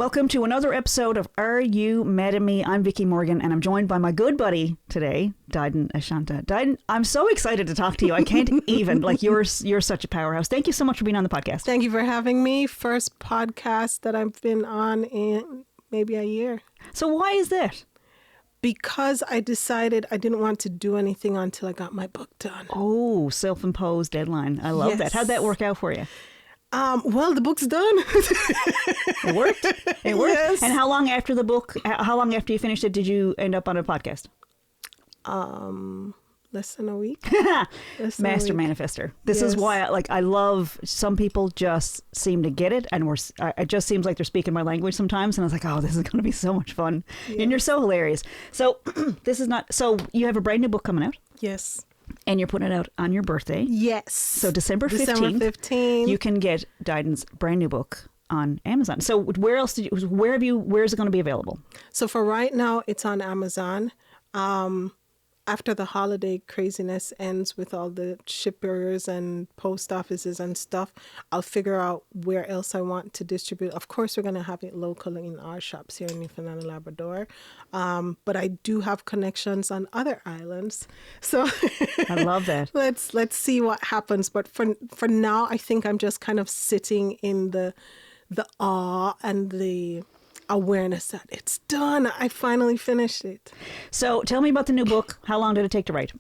Welcome to another episode of Are You Mad at Me? I'm Vickie Morgan, and I'm joined by my good buddy today, Didan Ashanta. Didan, I'm so excited to talk to you. I can't even, you're such a powerhouse. Thank you so much for being on the podcast. Thank you for having me. First podcast that I've been on in maybe a year. So why is that? Because I decided I didn't want to do anything until I got my book done. Oh, self-imposed deadline. I love that. How'd that work out for you? Well, the book's done. It worked. It worked. Yes. And how long after you finished it did you end up on a podcast? Less than a week. Master manifester. This is why I love, some people just seem to get it, and it just seems like they're speaking my language sometimes, and I was like, oh, this is going to be so much fun. Yes. And you're so hilarious. So so you have a brand new book coming out? Yes. And you're putting it out on your birthday? Yes. So December 15th, you can get Didan's brand new book on Amazon. So where is it going to be available? So for right now, it's on Amazon. After the holiday craziness ends with all the shippers and post offices and stuff, I'll figure out where else I want to distribute. Of course, we're going to have it locally in our shops here in Newfoundland and Labrador. But I do have connections on other islands. So I love that. Let's see what happens. But for now, I think I'm just kind of sitting in the awe and the awareness that it's done. I finally finished it. So tell me about the new book. How long did it take to write?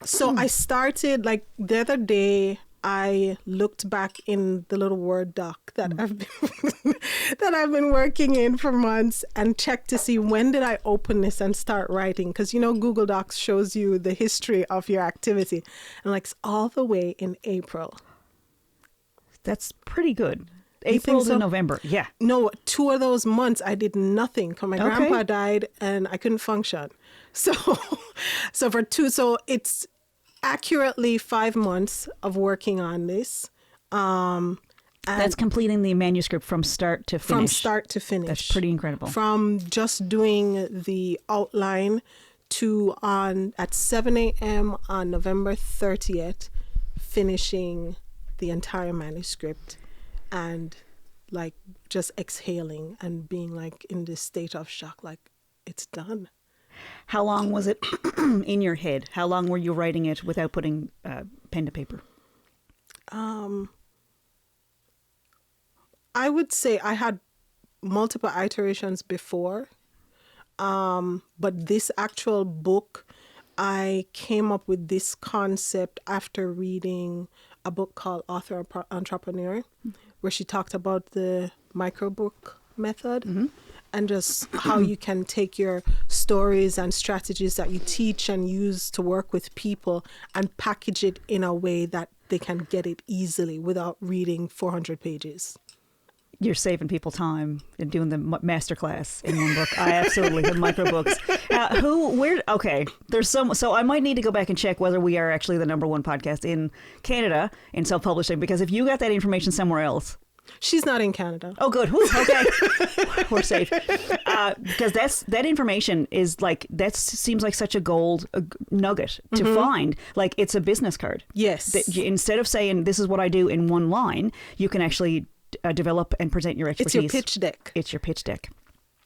So I started the other day. I looked back in the little Word doc that I've been working in for months and checked to see when did I open this and start writing, because Google Docs shows you the history of your activity, and it's all the way in April. That's pretty good. April to November. Yeah. No, 2 of those months I did nothing because my grandpa died and I couldn't function. So it's accurately 5 months of working on this. That's completing the manuscript from start to finish. From start to finish. That's pretty incredible. From just doing the outline to at 7 a.m. on November 30th, finishing the entire manuscript. And just exhaling and being in this state of shock, it's done. How long was it in your head? How long were you writing it without putting pen to paper? I would say I had multiple iterations before. But this actual book, I came up with this concept after reading a book called Author Entrepreneur, where she talked about the microbook method and just how you can take your stories and strategies that you teach and use to work with people and package it in a way that they can get it easily without reading 400 pages. You're saving people time and doing the masterclass in one book. I absolutely, the microbooks. There's so I might need to go back and check whether we are actually the number one podcast in Canada in self-publishing, because if you got that information somewhere else. She's not in Canada. Oh, good. Whew, okay. We're safe. Because that information is that seems like such a gold nugget to find. It's a business card. Yes. Instead of saying, this is what I do in one line, you can actually develop and present your expertise. It's your pitch deck. It's your pitch deck.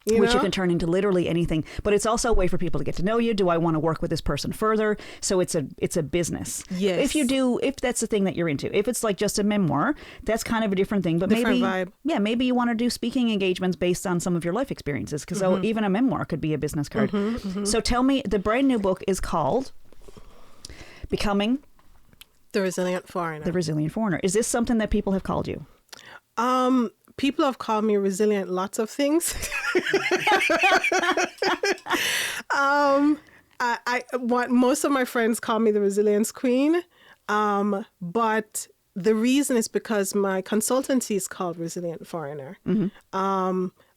Which you can turn into literally anything. But it's also a way for people to get to know you. Do I want to work with this person further? So it's a business. Yes. If that's the thing that you're into. If it's just a memoir, that's kind of a different thing. But different vibe. Yeah, maybe you want to do speaking engagements based on some of your life experiences. Because even a memoir could be a business card. So tell me, the brand new book is called Becoming the Resilient Foreigner. The Resilient Foreigner. Is this something that people have called you? People have called me resilient lots of things. Most of my friends call me the Resilience Queen. But the reason is because my consultancy is called Resilient Foreigner.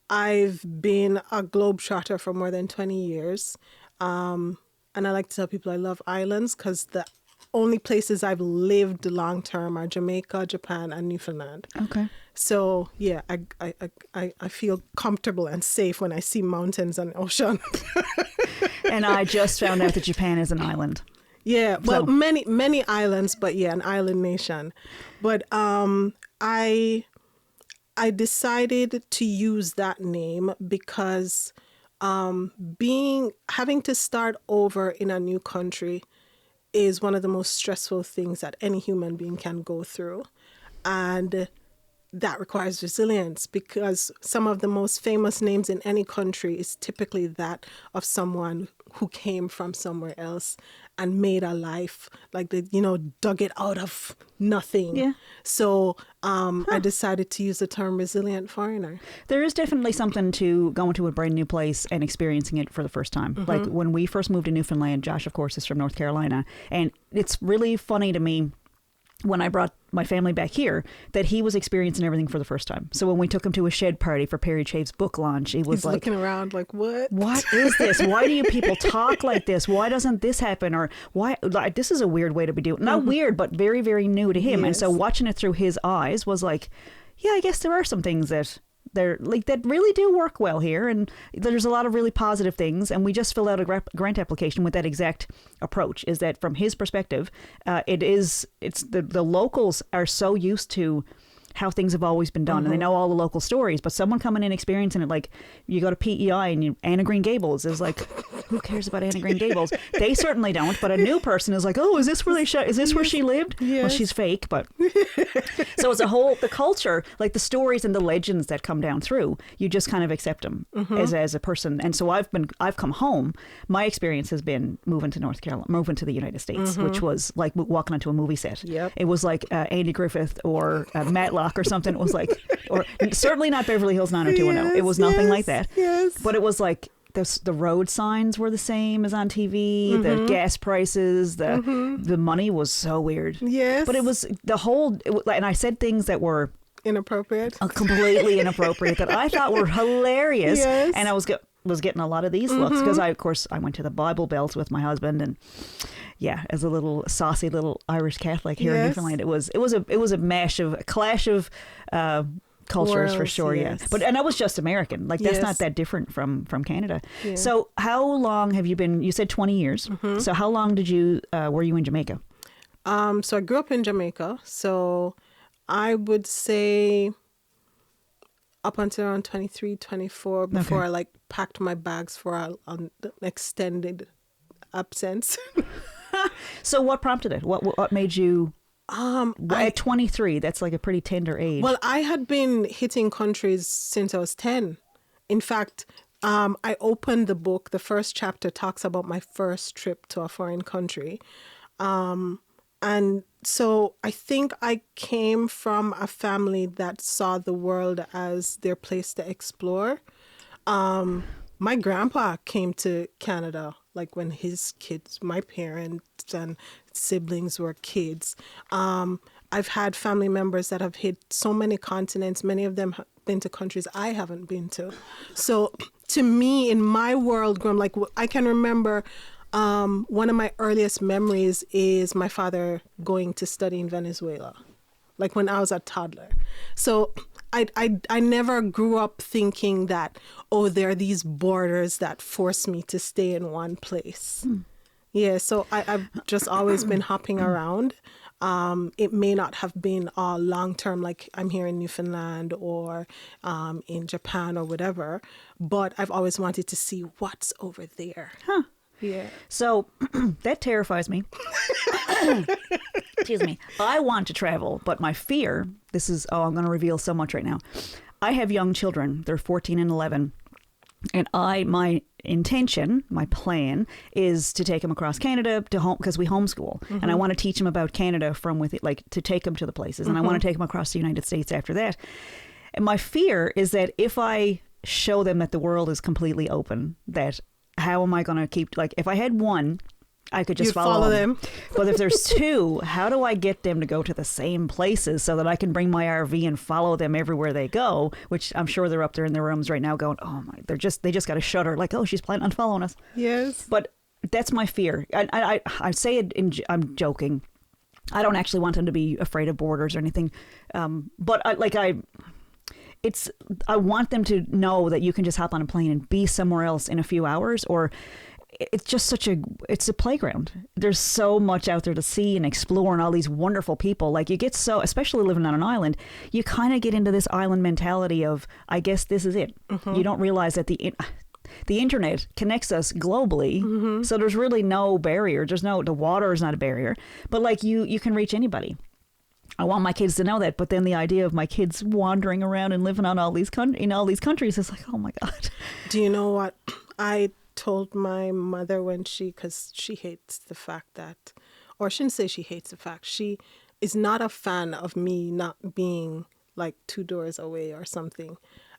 I've been a globetrotter for more than 20 years. And I like to tell people I love islands because the only places I've lived long term are Jamaica, Japan, and Newfoundland. Okay. So yeah, I feel comfortable and safe when I see mountains and ocean. And I just found out that Japan is an island. Yeah, well, many islands, but yeah, an island nation. But I I decided to use that name because having to start over in a new country is one of the most stressful things that any human being can go through. And that requires resilience, because some of the most famous names in any country is typically that of someone who came from somewhere else and made a life, like they, dug it out of nothing. Yeah. So I decided to use the term resilient foreigner. There is definitely something to going to a brand new place and experiencing it for the first time. Mm-hmm. Like when we first moved to Newfoundland, Josh, of course, is from North Carolina. And it's really funny to me when I brought my family back here that he was experiencing everything for the first time. So when we took him to a shed party for Perry Chave's book launch, he was He's like looking around like, what? What is this? Why do you people talk like this? Why doesn't this happen? Or why? Like, this is a weird way to be doing. Not weird, but very, very new to him. Yes. And so watching it through his eyes was like, yeah, I guess there are some things that that really do work well here, and there's a lot of really positive things. And we just filled out a grant application with that exact approach. Is that from his perspective, it's the locals are so used to how things have always been done, and they know all the local stories, but someone coming in experiencing it, like you go to PEI and Anna Green Gables is like, who cares about Anna Green Gables? They certainly don't, but a new person is like, oh, is this where she lived? Yes. Well, she's fake, but so it's the culture, like the stories and the legends that come down through, you just kind of accept them as a person. And so I've come home. My experience has been moving to North Carolina, moving to the United States, which was like walking onto a movie set. Yep. It was like Andy Griffith or Matlock or something. It was like, or certainly not Beverly Hills 90210. It was nothing like that. Yes. But it was like the road signs were the same as on TV. The gas prices, the money was so weird. Yes. But it was and I said things that were inappropriate. Completely inappropriate that I thought were hilarious. Yes. And I was getting a lot of these looks because I went to the Bible Belt with my husband, and yeah, as a little saucy little Irish Catholic here in Newfoundland, it was a clash of cultures for sure. Yes. Yeah, but and I was just American. Like that's not that different from Canada. Yeah. So how long have you been? You said 20 years. So how long were you in Jamaica? So I grew up in Jamaica. So I would say up until around 23, 24 before I packed my bags for an extended absence. So what prompted it? What made you? At 23, that's like a pretty tender age. Well, I had been hitting countries since I was 10. In fact, I opened the book. The first chapter talks about my first trip to a foreign country. And so I think I came from a family that saw the world as their place to explore. My grandpa came to Canada like when his kids, my parents and siblings were kids. I've had family members that have hit so many continents. Many of them have been to countries I haven't been to. So to me, in my world, like I can remember one of my earliest memories is my father going to study in Venezuela, like when I was a toddler. So I never grew up thinking that, there are these borders that force me to stay in one place. Yeah, so I've just always been hopping around. It may not have been long-term, like I'm here in Newfoundland or in Japan or whatever, but I've always wanted to see what's over there. Huh. Yeah. So that terrifies me. Excuse me. I want to travel, but my fear, I'm going to reveal so much right now. I have young children. They're 14 and 11. And my intention, my plan is to take them across Canada to home, because we homeschool. And I want to teach them about Canada to take them to the places. And I want to take them across the United States after that. And my fear is that if I show them that the world is completely open, that how am I going to keep, if I had one, I could just follow them. But if there's two, how do I get them to go to the same places so that I can bring my RV and follow them everywhere they go? Which I'm sure they're up there in their rooms right now going, oh my, they just got to shudder like, oh, she's planning on following us. Yes. But that's my fear. I say it I'm joking. I don't actually want them to be afraid of borders or anything. But I want them to know that you can just hop on a plane and be somewhere else in a few hours, or it's just it's a playground. There's so much out there to see and explore, and all these wonderful people. Like, you get so, especially living on an island, you kind of get into this island mentality of, I guess this is it. You don't realize that the internet connects us globally, so there's really no barrier. The water is not a barrier, but like you can reach anybody. I want my kids to know that, but then the idea of my kids wandering around and living on all these countries is like, oh my God. Do you know what I told my mother because she hates the fact that, or I shouldn't say she hates the fact, she is not a fan of me not being like 2 doors away or something.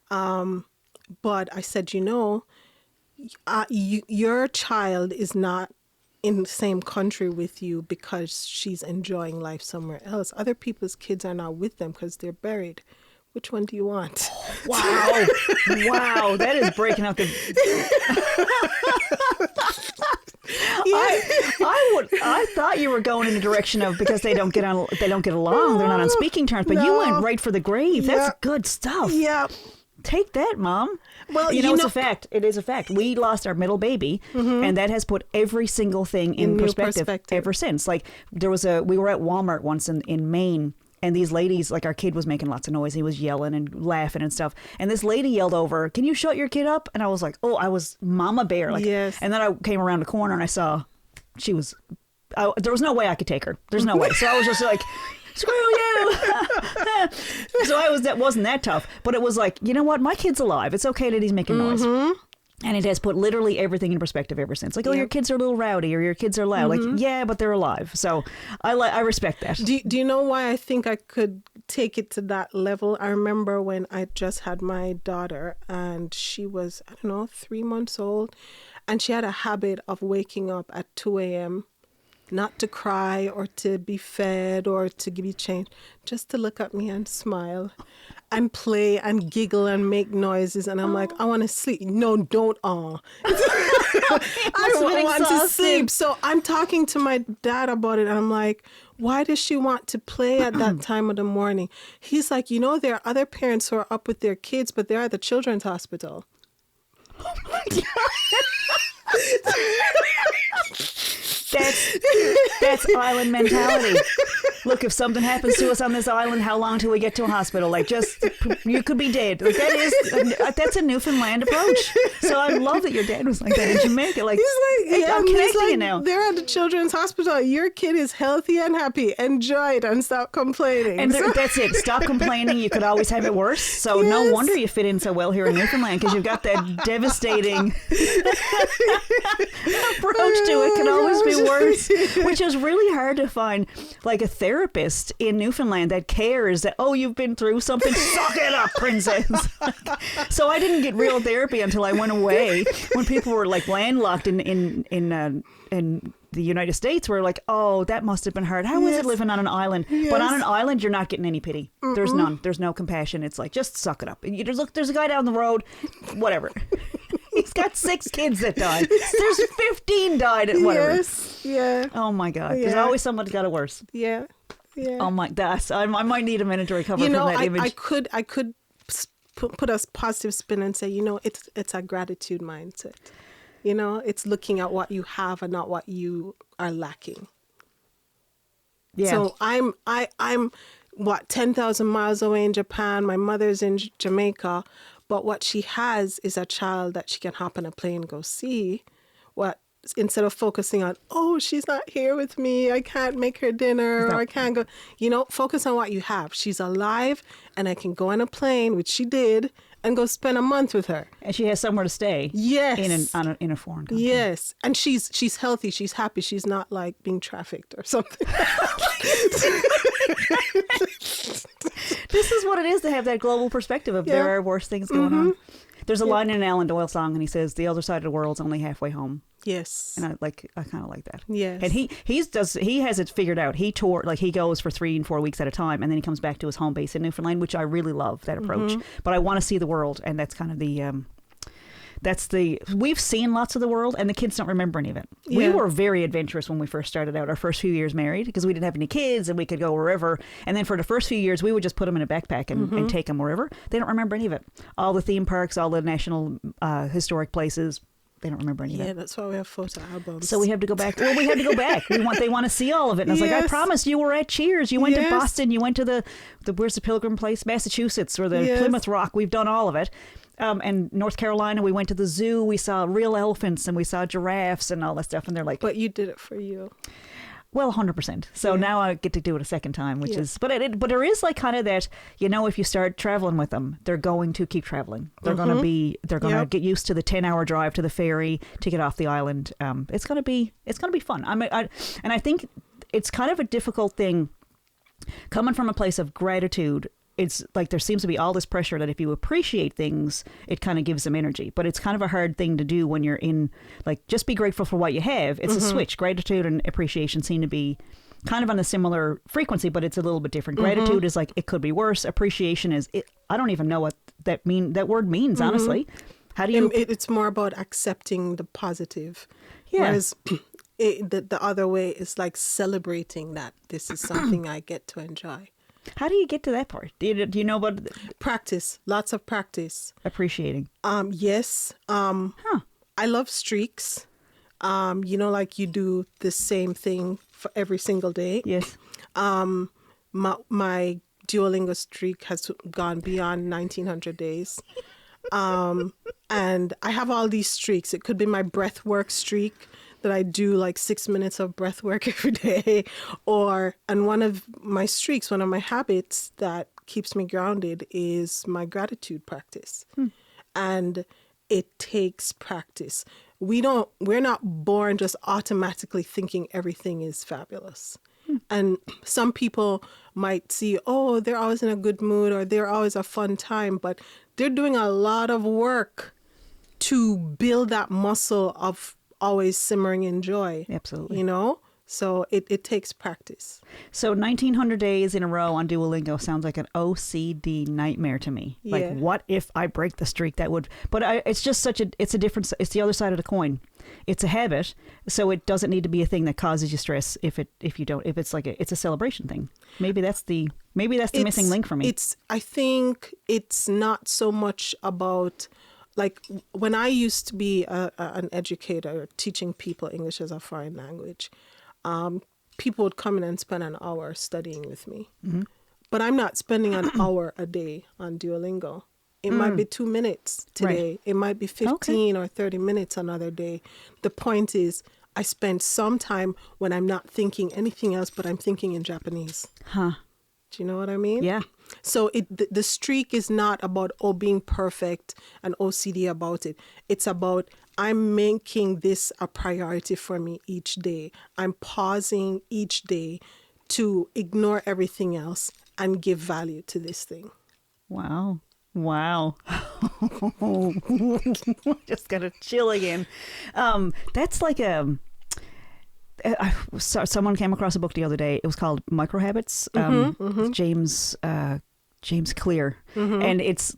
But I said, your child is not in the same country with you because she's enjoying life somewhere else. Other people's kids are not with them because they're buried. Which one do you want? Wow. Wow. That is breaking out the... I thought you were going in the direction of because they don't get along, they're not on speaking terms, but you went right for the grave. That's good stuff. Yeah. Take that, Mom. Well, it's a fact. It is a fact. We lost our middle baby, and that has put every single thing in perspective ever since. Like, we were at Walmart once in Maine, and these ladies, like, our kid was making lots of noise. He was yelling and laughing and stuff. And this lady yelled over, "Can you shut your kid up?" And I was like, oh, I was Mama Bear. Like, yes. And then I came around the corner and I saw there was no way I could take her. There's no way. So I was just like, screw you. So that wasn't that tough, but it was like, you know what? My kid's alive. It's okay that he's making noise. And it has put literally everything in perspective ever since. Like, oh, your kids are a little rowdy, or your kids are loud. Like, yeah, but they're alive. So I respect that. Do you know why I think I could take it to that level? I remember when I just had my daughter, and she was, 3 months old, and she had a habit of waking up at 2 a.m., not to cry or to be fed or to be changed, just to look at me and smile and play and giggle and make noises. And I'm like, I want to sleep. No, don't. I want to sleep. So I'm talking to my dad about it, and I'm like, why does she want to play at that time of the morning? He's like, there are other parents who are up with their kids, but they're at the children's hospital. Oh my God. That's island mentality. Look, if something happens to us on this island, how long till we get to a hospital? Like, just, you could be dead. Like, that's a Newfoundland approach. So I love that your dad was like that in Jamaica. Like, I'm connecting you now. They're at the children's hospital. Your kid is healthy and happy. Enjoy it and stop complaining. And that's it. Stop complaining. You could always have it worse. So no wonder you fit in so well here in Newfoundland, because you've got that devastating approach to it. Could always be worse, which is really hard to find, like, a therapist in Newfoundland that cares that, oh, you've been through something, suck it up, princess. So I didn't get real therapy until I went away, when people were like landlocked in the United States. We're like, oh, that must have been hard. How is it living on an island? But on an island, you're not getting any pity. There's none. There's no compassion. It's like, just suck it up. You just look, there's a guy down the road, whatever. He's got 6 kids that died. There's 15 died at whatever. Yes, yeah. Oh my God. There's always somebody got it worse. Yeah, yeah. Oh my gosh. I might need a minute to recover from that image. I could put a positive spin and say, it's a gratitude mindset. It's looking at what you have and not what you are lacking. Yeah. So I'm 10,000 miles away in Japan. My mother's in Jamaica. But what she has is a child that she can hop on a plane and go see. Instead of focusing on, oh, she's not here with me, I can't make her dinner, or I can't go. Focus on what you have. She's alive, and I can go on a plane, which she did, and go spend a month with her. And she has somewhere to stay. Yes. In a foreign country. Yes. And she's healthy. She's happy. She's not like being trafficked or something. This is what it is to have that global perspective of there are worse things going on. There's a line in an Alan Doyle song, and he says, "The other side of the world's only halfway home." Yes. And I kind of like that. Yes. And he has it figured out. He goes for 3 and 4 weeks at a time, and then he comes back to his home base in Newfoundland, which I really love, that approach. But I want to see the world, and that's kind of we've seen lots of the world, and the kids don't remember any of it. Yeah. We were very adventurous when we first started out, our first few years married, because we didn't have any kids and we could go wherever. And then for the first few years, we would just put them in a backpack and take them wherever. They don't remember any of it. All the theme parks, all the national historic places. they don't remember any of Yeah, that. that's why we have photo albums. So we have to go back. Well, we have to go back. They want to see all of it. And I was like, I promise you were at Cheers. You went to Boston. You went to the where's the Pilgrim Place, Massachusetts, or the Plymouth Rock. We've done all of it. And North Carolina, we went to the zoo. We saw real elephants and we saw giraffes and all that stuff. And they're like, but you did it for you. Well, 100%. So now I get to do it a second time, which is, but there is like kind of that, if you start traveling with them, they're going to keep traveling. They're going to get used to the 10-hour drive to the ferry to get off the island. It's going to be fun. And I think it's kind of a difficult thing coming from a place of gratitude. It's like there seems to be all this pressure that if you appreciate things, it kind of gives them energy. But it's kind of a hard thing to do when you're in, like, just be grateful for what you have. It's a switch. Gratitude and appreciation seem to be kind of on a similar frequency, but it's a little bit different. Gratitude is like, it could be worse. Appreciation is, I don't even know what that word means, honestly. How do you... It's more about accepting the positive. Yeah. Whereas the other way is like celebrating that this is something I get to enjoy. How do you get to that part? Do you know about practice? Lots of practice. Appreciating. Yes. I love streaks. Like you do the same thing for every single day. Yes. My Duolingo streak has gone beyond 1900 days. And I have all these streaks. It could be my breath work streak, that I do like 6 minutes of breath work every day, and one of my streaks, one of my habits that keeps me grounded is my gratitude practice. And it takes practice. We're not born just automatically thinking everything is fabulous. And some people might see, oh, they're always in a good mood or they're always a fun time, but they're doing a lot of work to build that muscle of always simmering in joy. Absolutely. So it takes practice. So 1900 days in a row on Duolingo sounds like an OCD nightmare to me. Yeah. Like, what if I break the streak? That would, but it's just it's a different, it's the other side of the coin. It's a habit, so it doesn't need to be a thing that causes you stress if it's like it's a celebration thing. Maybe that's the missing link for me. I think it's not so much about, like, when I used to be an educator teaching people English as a foreign language, people would come in and spend an hour studying with me. But I'm not spending an hour a day on Duolingo. It might be 2 minutes today. Right. It might be 15 or 30 minutes another day. The point is, I spend some time when I'm not thinking anything else, but I'm thinking in Japanese. Do you know what I mean? Yeah. So the streak is not about being perfect and OCD about it. It's about, I'm making this a priority for me each day. I'm pausing each day to ignore everything else and give value to this thing. Wow. Just got a chill again. That's like someone came across a book the other day. It was called Micro Habits. James Clear. And it's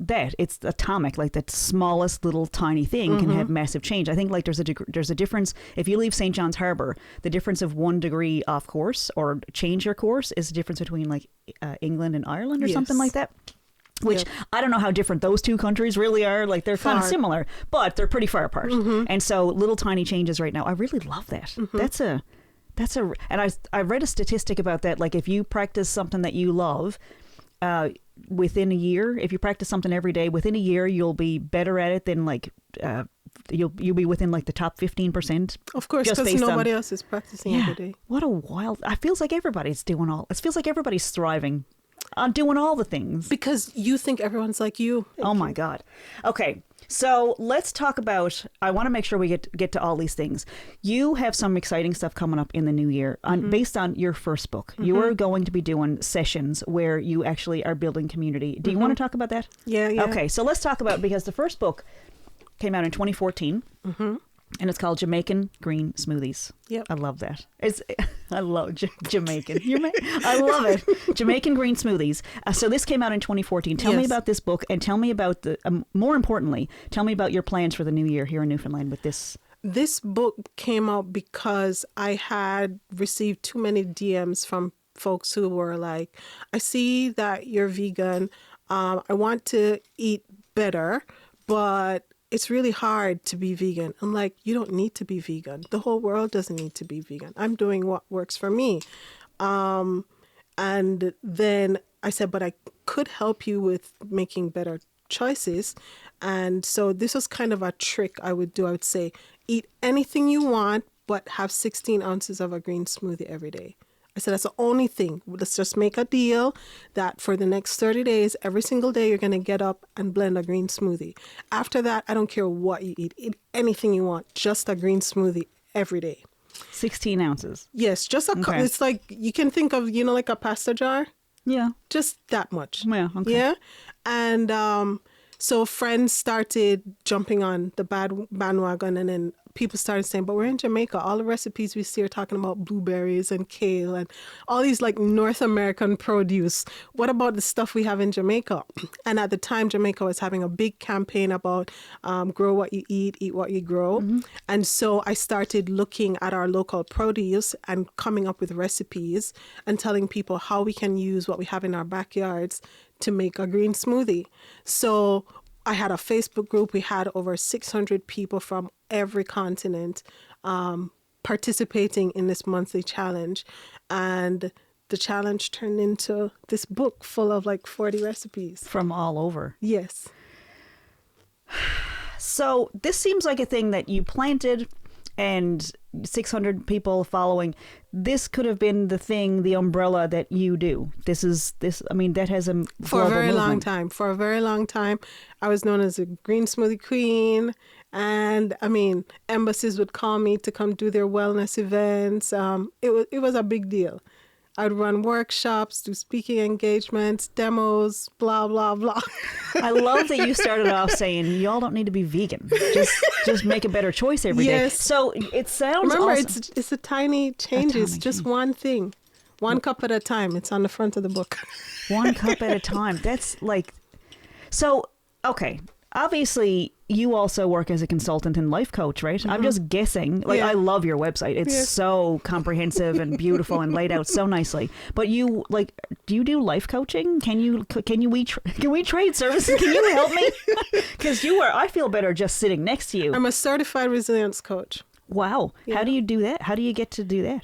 atomic, like that smallest little tiny thing can have massive change. I think like there's a difference. If you leave St. John's Harbour, the difference of 1 degree off course or change your course is the difference between like England and Ireland or something like that. Which I don't know how different those two countries really are. Like they're kind of similar, but they're pretty far apart. And so little tiny changes right now. I really love that. And I read a statistic about that. Like if you practice something that you love, within a year, if you practice something every day, within a year you'll be better at it than like you'll be within like the top 15%. Of course, because nobody else is practicing every day. What a wild! It feels like everybody's doing all. It feels like everybody's thriving on doing all the things because you think everyone's like you. My God. Okay. So let's talk about, I want to make sure we get to all these things. You have some exciting stuff coming up in the new year based on your first book. You are going to be doing sessions where you actually are building community. Do you want to talk about that? Yeah. Okay, so let's talk about, because the first book came out in 2014. And it's called Jamaican Green Smoothies. Yep. I love that. I love Jamaican. I love it. Jamaican Green Smoothies. So this came out in 2014. Tell me about this book, and tell me about more importantly, tell me about your plans for the new year here in Newfoundland with this. This book came out because I had received too many DMs from folks who were like, I see that you're vegan. I want to eat better, but it's really hard to be vegan. I'm like, you don't need to be vegan. The whole world doesn't need to be vegan. I'm doing what works for me. And then I said, but I could help you with making better choices. And so this was kind of a trick I would do. I would say, eat anything you want, but have 16 ounces of a green smoothie every day. I said, that's the only thing. Let's just make a deal that for the next 30 days, every single day, you're going to get up and blend a green smoothie. After that, I don't care what you eat. Eat anything you want, just a green smoothie every day. 16 ounces. Yes, just a cup. It's like, you can think of, like a pasta jar. Yeah. Just that much. Yeah. Okay. Yeah. And so friends started jumping on the bandwagon, and then people started saying, but we're in Jamaica. All the recipes we see are talking about blueberries and kale and all these like North American produce. What about the stuff we have in Jamaica? And at the time, Jamaica was having a big campaign about grow what you eat what you grow. Mm-hmm. And so I started looking at our local produce and coming up with recipes and telling people how we can use what we have in our backyards to make a green smoothie. So I had a Facebook group. We had over 600 people from every continent participating in this monthly challenge. And the challenge turned into this book full of like 40 recipes. From all over. Yes. So this seems like a thing that you planted and 600 people following. This could have been the thing, the umbrella that you do. That has a for a very long time. For a very long time, I was known as a green smoothie queen. And embassies would call me to come do their wellness events. It was a big deal. I'd run workshops, do speaking engagements, demos, blah, blah, blah. I love that you started off saying, y'all don't need to be vegan. Just make a better choice every day. So it sounds Remember, awesome. it's a tiny change. It's just one thing. One cup at a time. It's on the front of the book. One cup at a time. That's like... So, okay. Obviously, you also work as a consultant and life coach, right? Mm-hmm. I'm just guessing. I love your website. It's so comprehensive and beautiful and laid out so nicely. But do you do life coaching? Can we trade services? Can you help me? Because I feel better just sitting next to you. I'm a certified resilience coach. Wow. Yeah. How do you do that? How do you get to do that?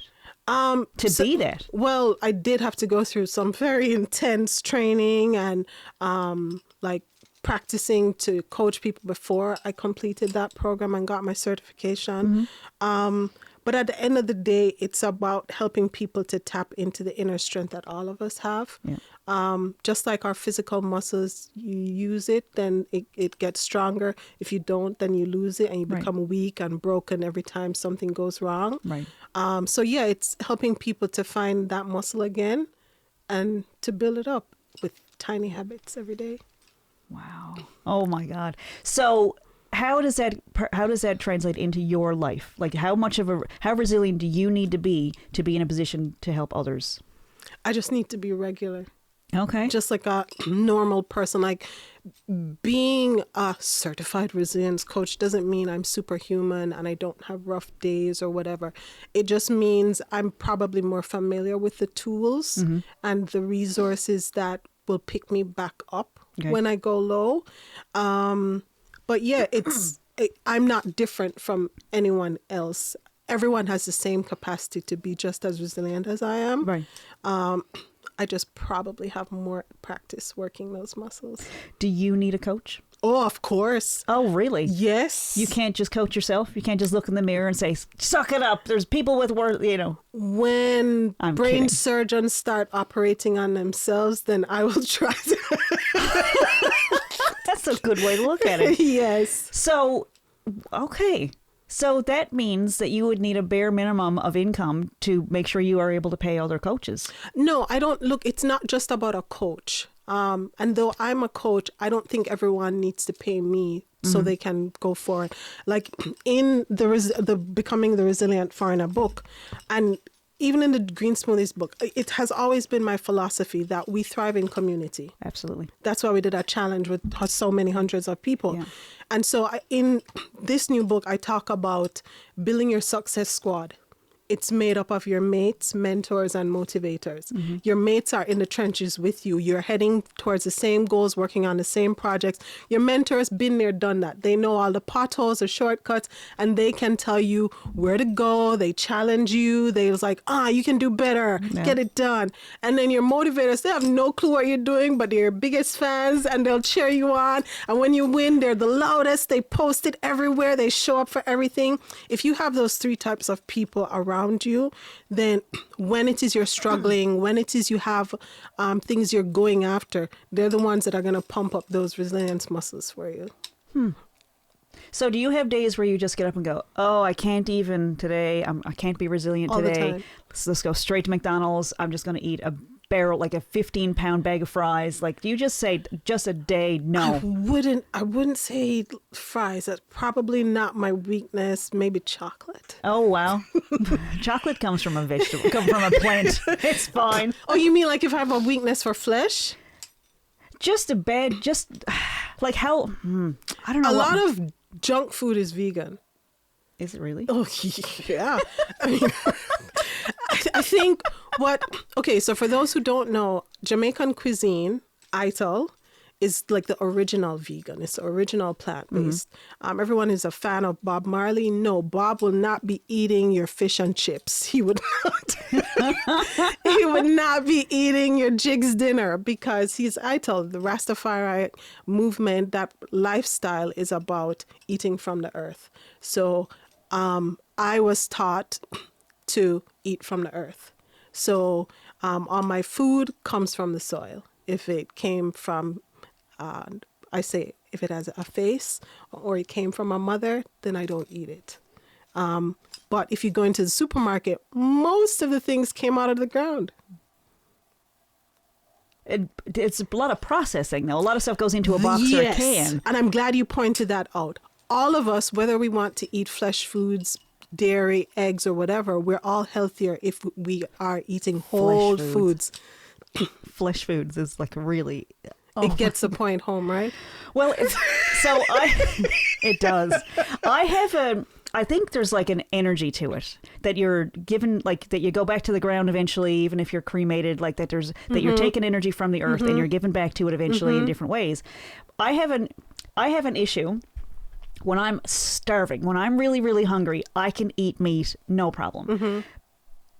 Be that? Well, I did have to go through some very intense training and practicing to coach people before I completed that program and got my certification. Mm-hmm. But at the end of the day, it's about helping people to tap into the inner strength that all of us have. Yeah. Just like our physical muscles, you use it, then it gets stronger. If you don't, then you lose it and you become weak and broken every time something goes wrong. Right. It's helping people to find that muscle again and to build it up with tiny habits every day. Wow. Oh my God. So how does that translate into your life? Like how resilient do you need to be in a position to help others? I just need to be regular. Okay. Just like a normal person. Like being a certified resilience coach doesn't mean I'm superhuman and I don't have rough days or whatever. It just means I'm probably more familiar with the tools and the resources that will pick me back up when I go low. But yeah, I'm not different from anyone else. Everyone has the same capacity to be just as resilient as I am. Right. I just probably have more practice working those muscles. Do you need a coach? Oh, of course. Oh, really? Yes. You can't just coach yourself? You can't just look in the mirror and say, suck it up. There's people with work, When brain surgeons start operating on themselves, then I will try to. That's a good way to look at it. Yes. So, okay. So that means that you would need a bare minimum of income to make sure you are able to pay other coaches. No, I don't. Look, it's not just about a coach. And though I'm a coach, I don't think everyone needs to pay me so they can go forward. Like in the Becoming the Resilient Foreigner book, and even in the Green Smoothies book, it has always been my philosophy that we thrive in community. Absolutely. That's why we did a challenge with so many hundreds of people. Yeah. And so in this new book, I talk about building your success squad. it's made up of your mates, mentors, and motivators. Your mates are in the trenches with you. You're heading towards the same goals, working on the same projects. Your mentors been there, done that. They know all the potholes, the shortcuts, and they can tell you where to go. They challenge you. They was like, you can do better. Get it done. And then your motivators, they have no clue what you're doing, but they're your biggest fans, and they'll cheer you on. And when you win, they're the loudest. They post it everywhere. They show up for everything. If you have those three types of people around you, then when it is you're struggling, when it is you have things you're going after, they're the ones that are going to pump up those resilience muscles for you. So do you have days where you just get up and go, oh, I can't even today. I can't be resilient All the today. time. Let's go straight to McDonald's. I'm just going to eat a barrel, like a 15-pound bag of fries. Like, do you just say just a day? No. I wouldn't say fries. That's probably not my weakness. Maybe chocolate. Oh, wow. Chocolate comes from a vegetable, comes from a plant. It's fine. Oh, you mean like if I have a weakness for flesh? Just a bad, just like how, I don't know. A lot of junk food is vegan. Is it really? Oh, yeah. I mean, I think so for those who don't know, Jamaican cuisine, Ital, is like the original vegan. It's the original plant-based. Everyone is a fan of Bob Marley. No, Bob will not be eating your fish and chips. He would not. He would not be eating your Jigs dinner because he's Ital. The Rastafari movement, that lifestyle is about eating from the earth. So I was taught to eat from the earth. So all my food comes from the soil. If it came from, if it has a face or it came from a mother, then I don't eat it. But if you go into the supermarket, most of the things came out of the ground. It's a lot of processing, though. A lot of stuff goes into a box or a can. And I'm glad you pointed that out. All of us, whether we want to eat flesh foods, dairy, eggs, or whatever, we're all healthier if we are eating whole foods. Flesh foods is like really... It gets the point home, right? Well, it does. I think there's like an energy to it that you're given, like that you go back to the ground eventually, even if you're cremated, like that that you're taking energy from the earth and you're given back to it eventually in different ways. I have an issue when I'm starving, when I'm really, really hungry, I can eat meat, no problem.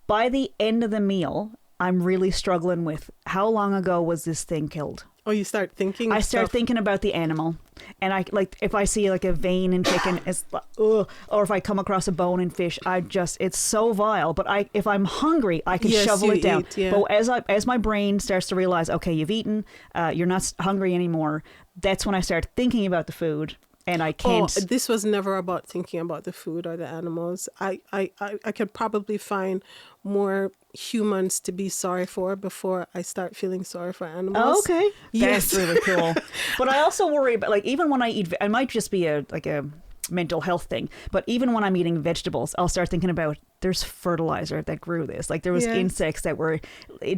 By the end of the meal, I'm really struggling with how long ago was this thing killed? Oh, you start thinking? I start thinking about the animal. And I like, if I see like a vein in chicken, it's ugh. Or if I come across a bone in fish, it's so vile. But if I'm hungry, I can shovel it down. But as my brain starts to realize, okay, you've eaten, you're not hungry anymore, that's when I start thinking about the food. And I can't. Oh, this was never about thinking about the food or the animals. I could probably find more humans to be sorry for before I start feeling sorry for animals. Oh, okay. Yes. That's really cool. But I also worry about, like, even when I eat, it might just be a mental health thing, but even when I'm eating vegetables, I'll start thinking about there's fertilizer that grew this. Like there was insects that were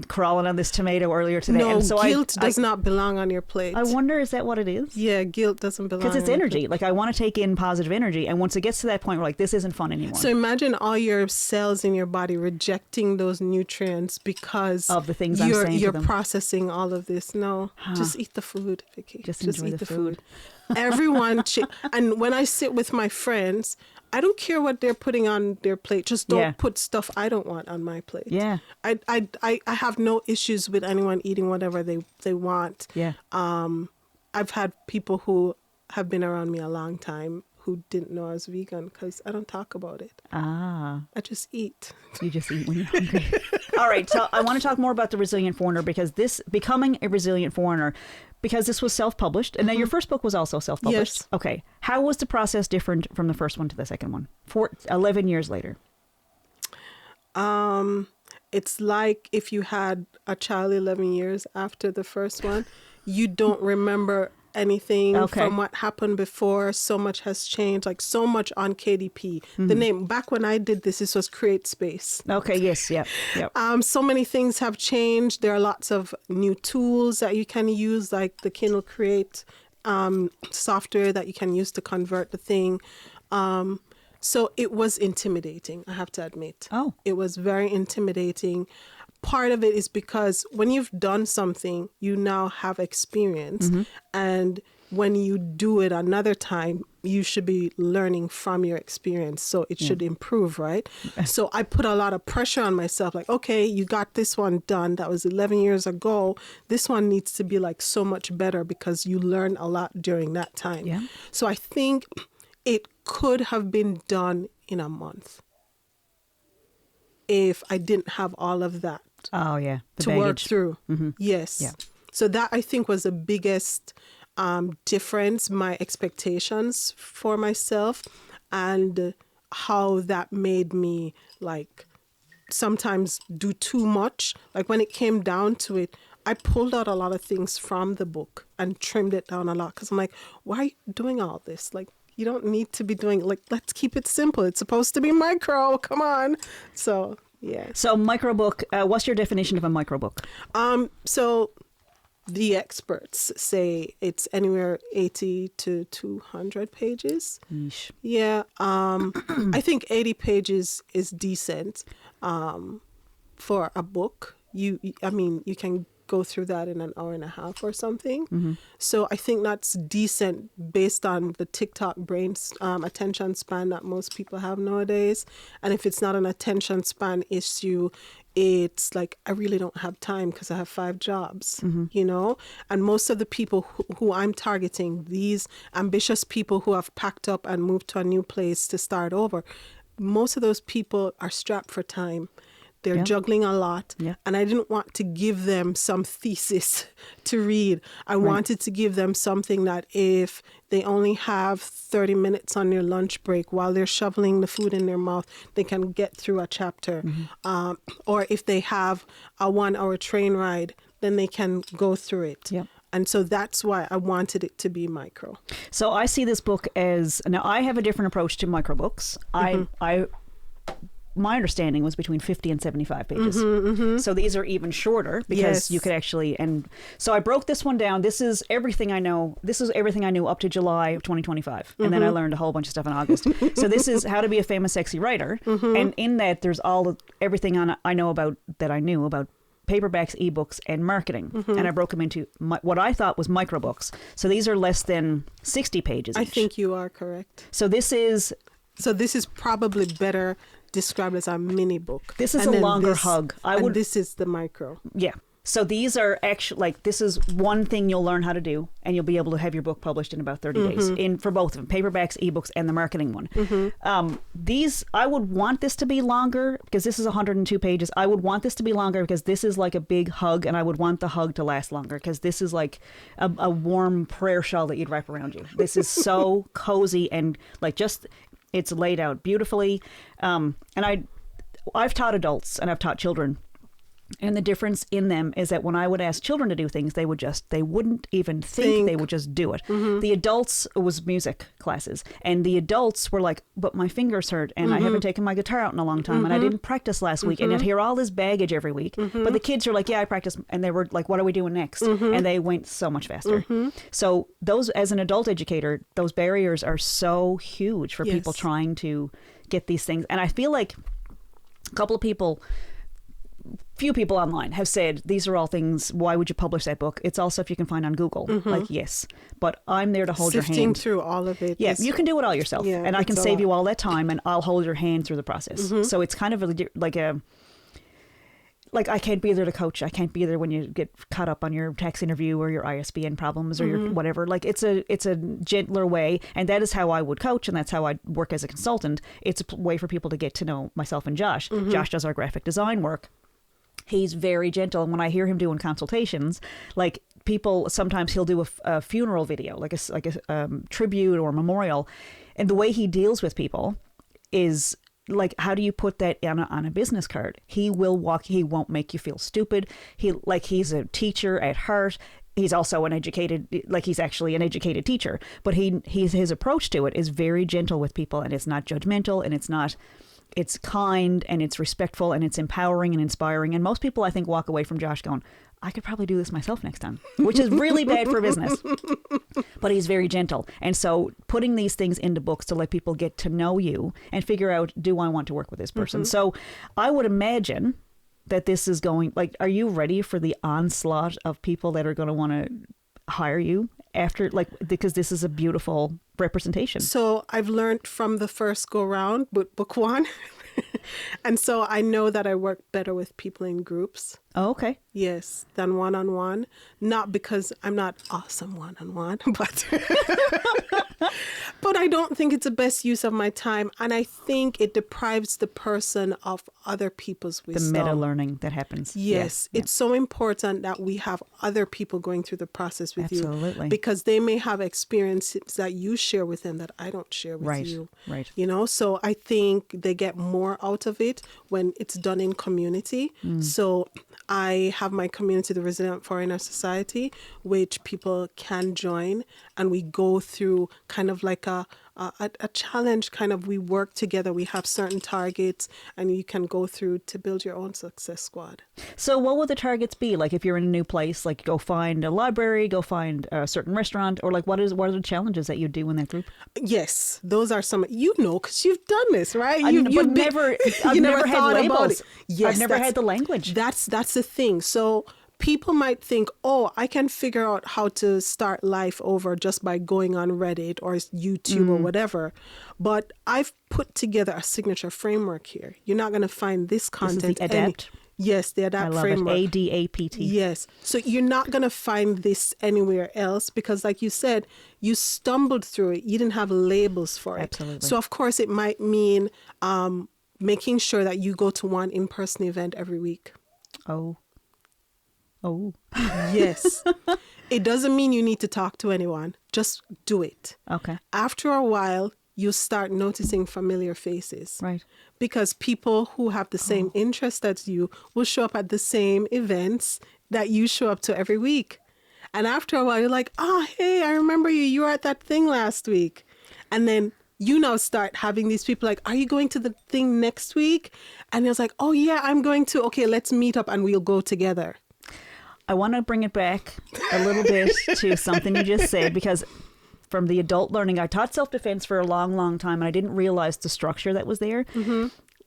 crawling on this tomato earlier today. No, and so guilt does not belong on your plate. I wonder, is that what it is? Yeah, guilt doesn't belong. Because it's energy. Like I want to take in positive energy, and once it gets to that point where like this isn't fun anymore. So imagine all your cells in your body rejecting those nutrients because of the things I'm saying to you're them. Processing all of this. No, just eat the food, Vickie. Just enjoy eat the food. Everyone, and when I sit with my friends, I don't care what they're putting on their plate. Just don't put stuff I don't want on my plate. Yeah. I have no issues with anyone eating whatever they want. Yeah. I've had people who have been around me a long time who didn't know I was vegan because I don't talk about it. I just eat. You just eat when you're hungry. All right. So I want to talk more about the Resilient Foreigner, because becoming a resilient foreigner, because this was self-published, and now your first book was also self-published. Yes. Okay. How was the process different from the first one to the second one? 11 years later. It's like if you had a child 11 years after the first one, you don't remember anything from what happened before. So much has changed, like so much on KDP. The name, back when I did this was Create Space. Okay, yes, yep. So many things have changed. There are lots of new tools that you can use, like the Kindle Create software that you can use to convert the thing. So it was intimidating, I have to admit. Oh. It was very intimidating. Part of it is because when you've done something, you now have experience. And when you do it another time, you should be learning from your experience. So it should improve, right? So I put a lot of pressure on myself. Like, okay, you got this one done. That was 11 years ago. This one needs to be like so much better because you learn a lot during that time. Yeah. So I think it could have been done in a month if I didn't have all of that Oh, yeah. The to baggage. work through. Yes. Yeah. So that I think was the biggest difference, my expectations for myself and how that made me like sometimes do too much. Like when it came down to it, I pulled out a lot of things from the book and trimmed it down a lot because I'm like, why are you doing all this? Like, you don't need to be doing, like, let's keep it simple. It's supposed to be micro. Come on. So, yeah. So microbook, what's your definition of a microbook? So the experts say it's anywhere 80 to 200 pages. Yeesh. Yeah. I think 80 pages is decent for a book. You can go through that in an hour and a half or something. So I think that's decent based on the TikTok brain attention span that most people have nowadays. And if it's not an attention span issue, it's like, I really don't have time because I have 5 jobs, you know? And most of the people who I'm targeting, these ambitious people who have packed up and moved to a new place to start over, most of those people are strapped for time. They're juggling a lot. Yeah. And I didn't want to give them some thesis to read. I wanted to give them something that if they only have 30 minutes on their lunch break while they're shoveling the food in their mouth, they can get through a chapter. Or if they have a 1-hour train ride, then they can go through it. Yeah. And so that's why I wanted it to be micro. So I see this book as, now I have a different approach to microbooks. My understanding was between 50 and 75 pages. So these are even shorter because you could actually, and so I broke this one down. This is everything I know. This is everything I knew up to July of 2025. And then I learned a whole bunch of stuff in August. So this is how to be a famous, sexy writer. And in that, there's everything I know about that I knew about paperbacks, ebooks, and marketing. And I broke them into what I thought was microbooks. So these are less than 60 pages each. I think you are correct. So this is probably better described as a mini book. This is a longer hug. This is the micro. Yeah. So these are actually, like, this is one thing you'll learn how to do, and you'll be able to have your book published in about 30 days for both of them, paperbacks, ebooks, and the marketing one. These, I would want this to be longer because this is 102 pages. I would want this to be longer because this is like a big hug, and I would want the hug to last longer because this is like a warm prayer shawl that you'd wrap around you. This is so cozy and like just... It's laid out beautifully. And I've taught adults and I've taught children. And the difference in them is that when I would ask children to do things, they wouldn't even think, they would just do it. The adults, it was music classes. And the adults were like, but my fingers hurt and I haven't taken my guitar out in a long time and I didn't practice last week. And I'd hear all this baggage every week. But the kids are like, yeah, I practiced. And they were like, what are we doing next? And they went so much faster. So those, as an adult educator, those barriers are so huge for people trying to get these things. And I feel like a couple of people... few people online have said these are all things, why would you publish that book? It's all stuff you can find on Google. Like, yes, but I'm there to hold your hand. Sifting through all of it. Yeah, you can do it all yourself. Yeah, and I can save you all that time and I'll hold your hand through the process. So it's kind of like I can't be there to coach. I can't be there when you get caught up on your tax interview or your ISBN problems or your whatever. Like it's a gentler way, and that is how I would coach, and that's how I work as a consultant. It's a way for people to get to know myself and Josh. Josh does our graphic design work. He's very gentle, and when I hear him doing consultations, like people sometimes he'll do a funeral video, like a tribute or memorial, and the way he deals with people is. Like, how do you put that on a business card? He won't make you feel stupid. He's a teacher at heart. He's also he's actually an educated teacher, but his approach to it is very gentle with people, and it's not judgmental, and it's not, it's kind and it's respectful and it's empowering and inspiring. And most people, I think, walk away from Josh going, I could probably do this myself next time, which is really bad for business. But he's very gentle. And so putting these things into books to let people get to know you and figure out, do I want to work with this person? So I would imagine that this is going, like, are you ready for the onslaught of people that are going to want to hire you after, like, because this is a beautiful representation? So I've learned from the first go round with book one. And so I know that I work better with people in groups. Oh, okay. Yes, than one-on-one. Not because I'm not awesome one-on-one, but but I don't think it's the best use of my time. And I think it deprives the person of other people's wisdom. The meta learning that happens. Yes, it's so important that we have other people going through the process with Absolutely. you. Because they may have experiences that you share with them that I don't share with you. Right. You know, so I think they get more out of it when it's done in community. So I have my community, the Resilient Foreigner Society, which people can join, and we go through kind of like a challenge. Kind of, we work together. We have certain targets, and you can go through to build your own success squad. So what would the targets be? Like, if you're in a new place, like, go find a library, go find a certain restaurant, or like, what are the challenges that you do in that group? Yes, those are some, because you've done this, right? I've never had labels. Yes, I've never had the language. That's the thing. So people might think, oh, I can figure out how to start life over just by going on Reddit or YouTube or whatever. But I've put together a signature framework here. You're not going to find this content. This is the ADAPT? Yes, the ADAPT framework. ADAPT. Yes. So you're not going to find this anywhere else because, like you said, you stumbled through it. You didn't have labels for it. Absolutely. So, of course, it might mean making sure that you go to one in-person event every week. Oh. Yes. It doesn't mean you need to talk to anyone. Just do it. Okay. After a while, you start noticing familiar faces. Right. Because people who have the same interest as you will show up at the same events that you show up to every week. And after a while, you're like, hey, I remember you. You were at that thing last week. And then you now start having these people like, are you going to the thing next week? And it's like, oh, yeah, I'm going to. Okay, let's meet up and we'll go together. I want to bring it back a little bit to something you just said, because from the adult learning, I taught self-defense for a long, long time, and I didn't realize the structure that was there.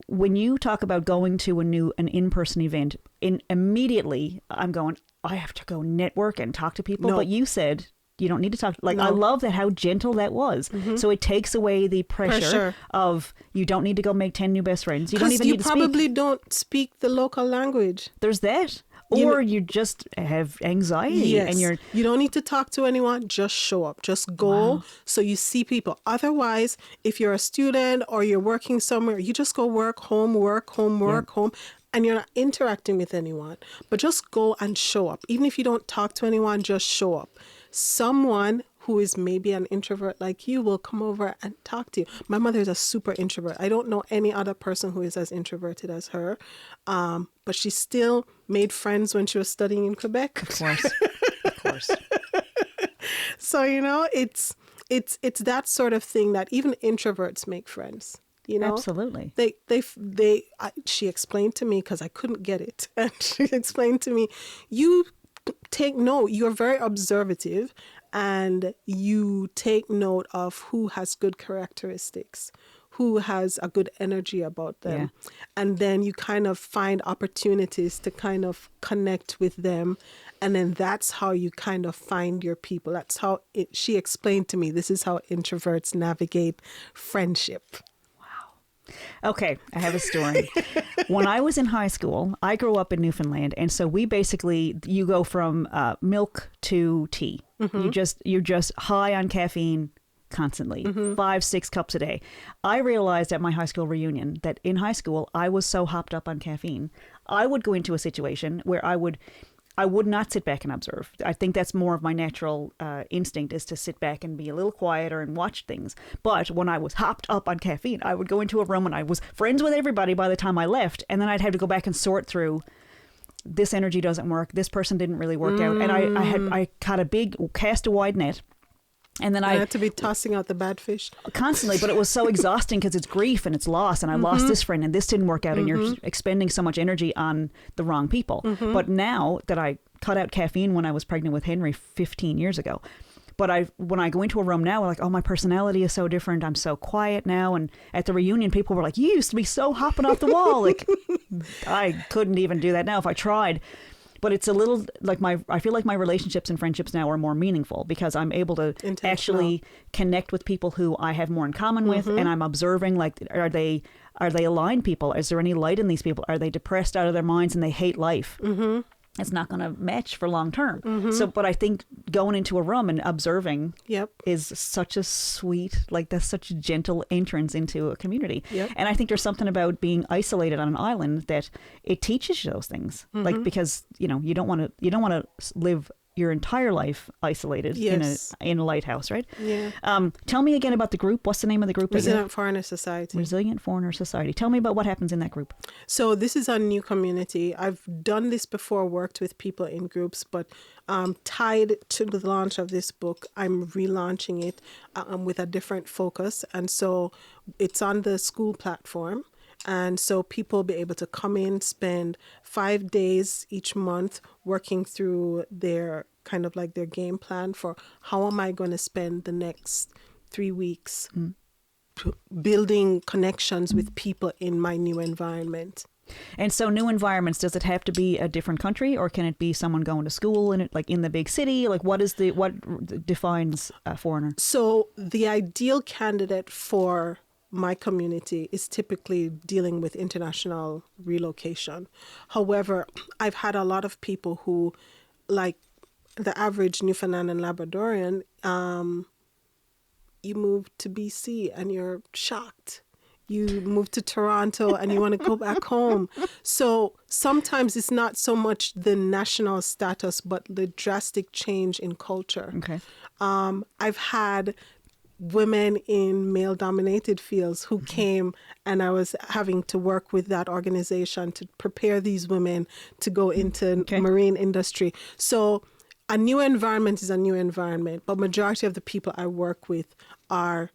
When you talk about going to an in-person event, immediately I'm going, I have to go network and talk to people. No. But you said you don't need to talk. Like, no. I love that, how gentle that was. So it takes away the pressure of, you don't need to go make 10 new best friends. You don't even need to speak. Because you probably don't speak the local language. There's that. Or you just have anxiety. Yes. And you don't need to talk to anyone. Just show up. Just go so you see people. Otherwise, if you're a student or you're working somewhere, you just go work, home, and you're not interacting with anyone. But just go and show up. Even if you don't talk to anyone, just show up. Someone who is maybe an introvert like you will come over and talk to you. My mother is a super introvert. I don't know any other person who is as introverted as her. But she still made friends when she was studying in Quebec. Of course. So, it's that sort of thing that even introverts make friends. Absolutely. She explained to me, because I couldn't get it. And she explained to me, you're very observative, and you take note of who has good characteristics, who has a good energy about them. Yeah. And then you kind of find opportunities to kind of connect with them. And then that's how you kind of find your people. That's how she explained to me, this is how introverts navigate friendship. Okay, I have a story. When I was in high school, I grew up in Newfoundland, and so you go from milk to tea. You're just high on caffeine constantly, 5-6 cups a day. I realized at my high school reunion that in high school, I was so hopped up on caffeine. I would go into a situation where I would not sit back and observe. I think that's more of my natural instinct, is to sit back and be a little quieter and watch things. But when I was hopped up on caffeine, I would go into a room and I was friends with everybody by the time I left. And then I'd have to go back and sort through, this energy doesn't work. This person didn't really work out. And I cast a wide net. And then I had to be tossing out the bad fish constantly, but it was so exhausting because it's grief and it's loss, and I lost this friend and this didn't work out, and you're expending so much energy on the wrong people. But now that I cut out caffeine when I was pregnant with Henry 15 years ago, but when I go into a room now, I'm like, oh, my personality is so different. I'm so quiet now. And at the reunion, people were like, you used to be so hopping off the wall. Like, I couldn't even do that now if I tried. But it's a little like I feel like my relationships and friendships now are more meaningful because I'm able to actually connect with people who I have more in common with, and I'm observing, like, are they aligned people? Is there any light in these people? Are they depressed out of their minds and they hate life? It's not going to match for long term. So, but I think going into a room and observing is such a sweet, like, that's such a gentle entrance into a community. And I think there's something about being isolated on an island that it teaches you those things. Like, because, you know, you don't want to live your entire life isolated in a lighthouse, right? Tell me again about the group. What's the name of the group? Resilient Foreigner Society. Resilient Foreigner Society. Tell me about what happens in that group. So this is a new community. I've done this before, worked with people in groups, but tied to the launch of this book, I'm relaunching it with a different focus. And so it's on the school platform. And so people will be able to come in, spend 5 days each month working through their kind of like their game plan for how am I going to spend the next 3 weeks building connections with people in my new environment. And so new environments, does it have to be a different country, or can it be someone going to school in it, like in the big city? Like, what defines a foreigner? So the ideal candidate for my community is typically dealing with international relocation. However, I've had a lot of people who, like the average Newfoundland and Labradorian, you move to BC and you're shocked. You move to Toronto and you want to go back home. So sometimes it's not so much the national status, but the drastic change in culture. Okay. I've had women in male-dominated fields who came, and I was having to work with that organization to prepare these women to go into marine industry. So a new environment is a new environment, but majority of the people I work with are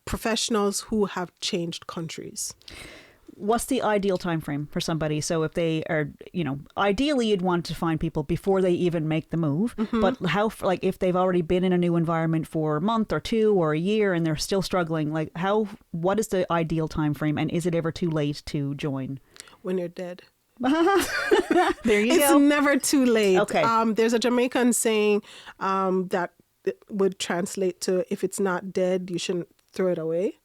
professionals who have changed countries. What's the ideal time frame for somebody? So if they are, you know, ideally you'd want to find people before they even make the move. But how, like, if they've already been in a new environment for a month or two or a year and they're still struggling, like, what is the ideal time frame, and is it ever too late to join? When you're dead. There you go. It's never too late. Okay. There's a Jamaican saying that would translate to, if it's not dead, you shouldn't throw it away.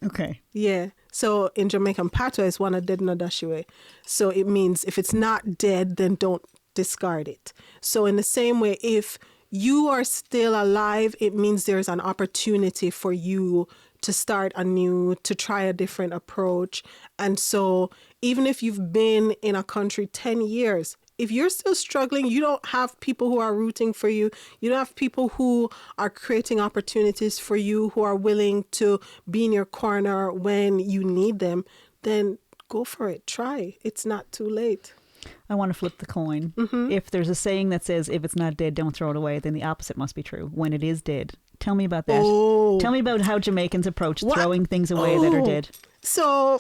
Okay. Yeah. So in Jamaican patois, it's one dead no dash away. So it means if it's not dead, then don't discard it. So in the same way, if you are still alive, it means there's an opportunity for you to start anew, to try a different approach. And so even if you've been in a country 10 years, if you're still struggling, you don't have people who are rooting for you. You don't have people who are creating opportunities for you, who are willing to be in your corner when you need them, then go for it. Try. It's not too late. I want to flip the coin. If there's a saying that says, if it's not dead, don't throw it away, then the opposite must be true. When it is dead. Tell me about that. Oh. Tell me about how Jamaicans approach throwing things away that are dead. So,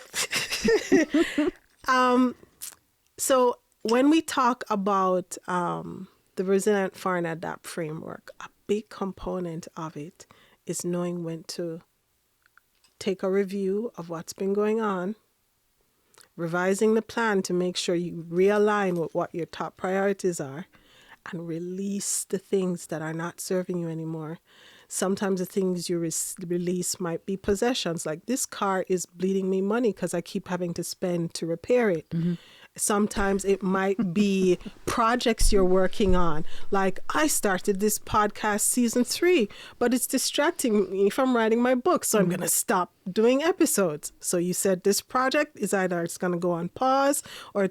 so when we talk about the Resilient Foreign Adapt framework, a big component of it is knowing when to take a review of what's been going on, revising the plan to make sure you realign with what your top priorities are, and release the things that are not serving you anymore. Sometimes the things you release might be possessions, like this car is bleeding me money because I keep having to spend to repair it. Sometimes it might be projects you're working on. Like, I started this podcast season 3, but it's distracting me from writing my book. So I'm going to stop doing episodes. So you said this project is either it's going to go on pause or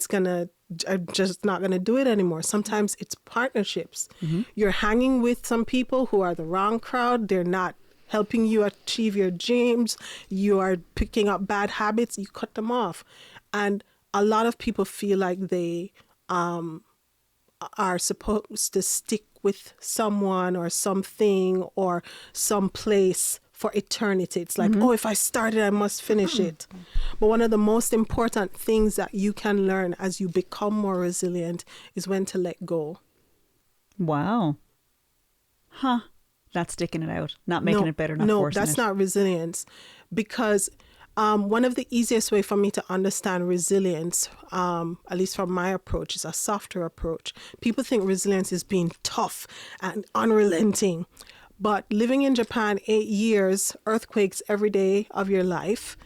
I'm just not going to do it anymore. Sometimes it's partnerships. You're hanging with some people who are the wrong crowd. They're not helping you achieve your dreams. You are picking up bad habits. You cut them off. And a lot of people feel like they are supposed to stick with someone or something or some place for eternity. It's like, oh, if I started, I must finish it. But one of the most important things that you can learn as you become more resilient is when to let go. Wow. Huh. Not sticking it out, not making it better, not forcing it. No, that's not resilience. Because one of the easiest way for me to understand resilience, at least from my approach, is a softer approach. People think resilience is being tough and unrelenting. But living in Japan 8 years, earthquakes every day of your life,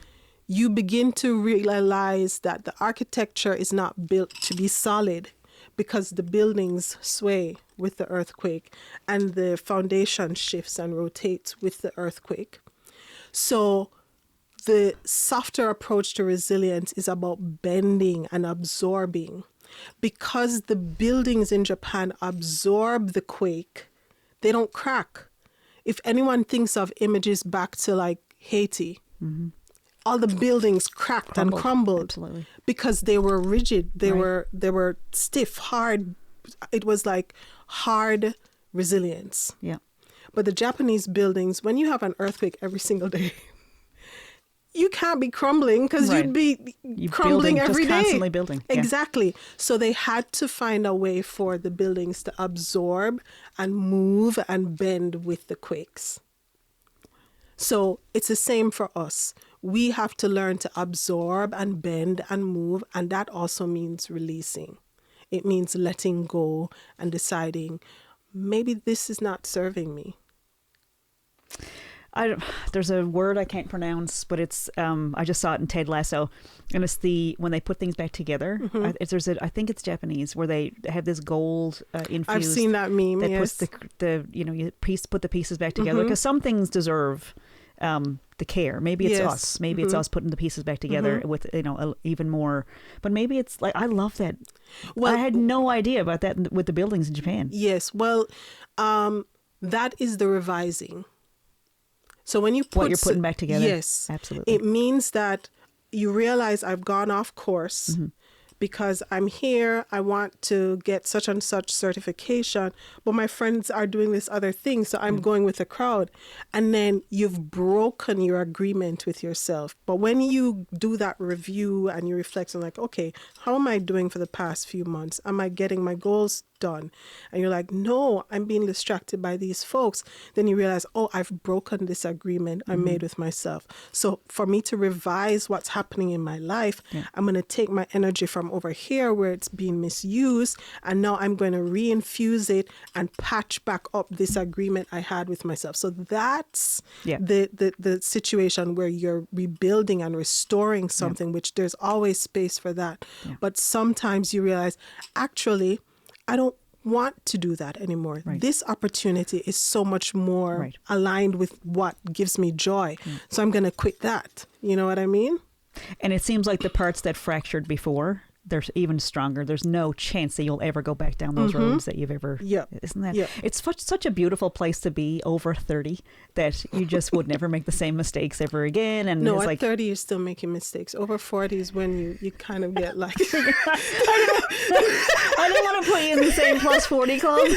you begin to realize that the architecture is not built to be solid, because the buildings sway with the earthquake and the foundation shifts and rotates with the earthquake. So the softer approach to resilience is about bending and absorbing. Because the buildings in Japan absorb the quake, they don't crack. If anyone thinks of images back to like Haiti, all the buildings cracked and crumbled. Absolutely. Because they were rigid. They were stiff, hard. It was like hard resilience. Yeah. But the Japanese buildings, when you have an earthquake every single day, you can't be crumbling because you'd be crumbling every day. Just constantly building. Yeah. Exactly. So they had to find a way for the buildings to absorb and move and bend with the quakes. So it's the same for us. We have to learn to absorb and bend and move, and that also means releasing. It means letting go and deciding, maybe this is not serving me. There's a word I can't pronounce, but it's I just saw it in Ted Lasso, and it's when they put things back together. I think it's Japanese, where they have this gold infused. I've seen that meme. That yes. puts put the pieces back together, because some things deserve the care. Maybe it's us. Maybe it's us putting the pieces back together with even more. But maybe it's like, I love that. Well, I had no idea about that with the buildings in Japan. Yes. Well, that is the revising. So when you put what you're putting back together, yes, absolutely, it means that you realize I've gone off course because I'm here. I want to get such and such certification, but my friends are doing this other thing, so I'm going with the crowd. And then you've broken your agreement with yourself. But when you do that review and you reflect on like, okay, how am I doing for the past few months? Am I getting my goals done? And you're like, no, I'm being distracted by these folks. Then you realize, oh, I've broken this agreement I made with myself. So for me to revise what's happening in my life, I'm going to take my energy from over here where it's being misused, and now I'm going to reinfuse it and patch back up this agreement I had with myself. So that's the situation where you're rebuilding and restoring something, which there's always space for that. But sometimes you realize, actually, I don't want to do that anymore. Right. This opportunity is so much more aligned with what gives me joy. So I'm going to quit that. You know what I mean? And it seems like the parts that fractured before, they're even stronger. There's no chance that you'll ever go back down those roads that you've ever... Isn't that... It's such a beautiful place to be over 30 that you just would never make the same mistakes ever again. And no, it's at like, 30 you're still making mistakes. Over 40 is when you kind of get like... I didn't want to put you in the same plus 40 club.